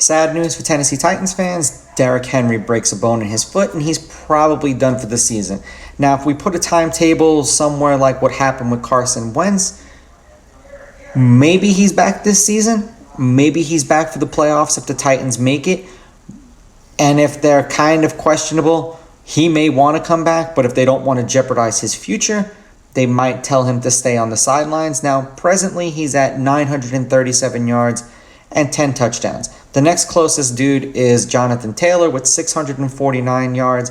Sad news for Tennessee Titans fans, Derrick Henry breaks a bone in his foot and he's probably done for the season. Now, if we put a timetable somewhere like what happened with Carson Wentz, maybe he's back this season. Maybe he's back for the playoffs if the Titans make it. And if they're kind of questionable, he may want to come back, but if they don't want to jeopardize his future, they might tell him to stay on the sidelines. Now, presently, he's at 937 yards and 10 touchdowns. The next closest dude is Jonathan Taylor with 649 yards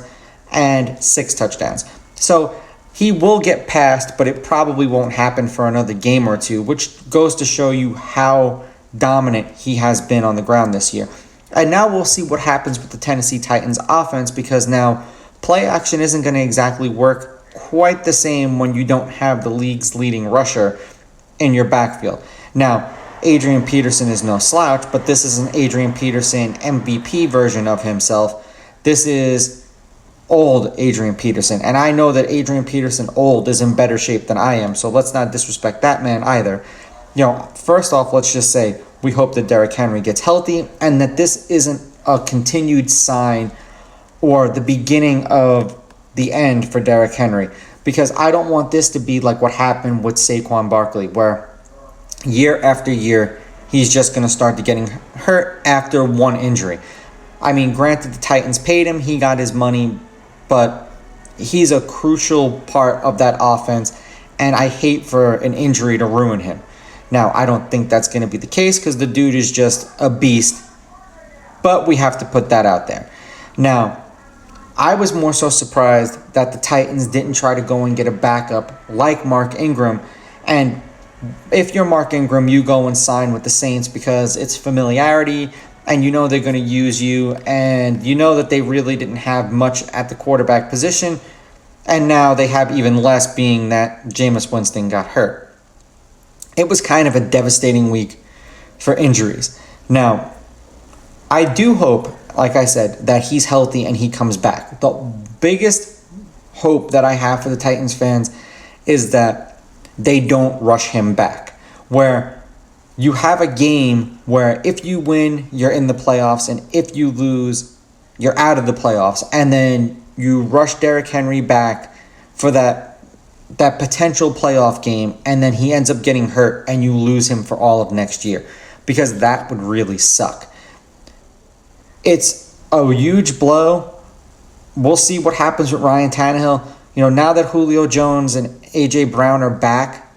and 6 touchdowns. So he will get passed, but it probably won't happen for another game or two, which goes to show you how dominant he has been on the ground this year. And now we'll see what happens with the Tennessee Titans offense, because now play action isn't going to exactly work quite the same when you don't have the league's leading rusher in your backfield. Now, Adrian Peterson is no slouch, but this is an Adrian Peterson MVP version of himself. This is old Adrian Peterson, and I know that Adrian Peterson old is in better shape than I am, so let's not disrespect that man either. First off, let's just say we hope that Derrick Henry gets healthy and that this isn't a continued sign or the beginning of the end for Derrick Henry, because I don't want this to be like what happened with Saquon Barkley, where year after year he's just going to start to getting hurt after one injury. I mean, granted, the Titans paid him, he got his money, but he's a crucial part of that offense, and I hate for an injury to ruin him. Now, I don't think that's going to be the case because the dude is just a beast, but we have to put that out there. Now, I was more so surprised that the Titans didn't try to go and get a backup like Mark Ingram. And if you're Mark Ingram, you go and sign with the Saints because it's familiarity and you know they're going to use you, and you know that they really didn't have much at the quarterback position, and now they have even less, being that Jameis Winston got hurt. It was kind of a devastating week for injuries. Now, I do hope, like I said, that he's healthy and he comes back. The biggest hope that I have for the Titans fans is that they don't rush him back, where you have a game where if you win, you're in the playoffs, and if you lose, you're out of the playoffs, and then you rush Derrick Henry back for that potential playoff game, and then he ends up getting hurt and you lose him for all of next year, because that would really suck. It's a huge blow. We'll see what happens with Ryan Tannehill. Now that Julio Jones and A.J. Brown are back,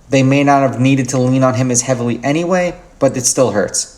they may not have needed to lean on him as heavily anyway, but it still hurts.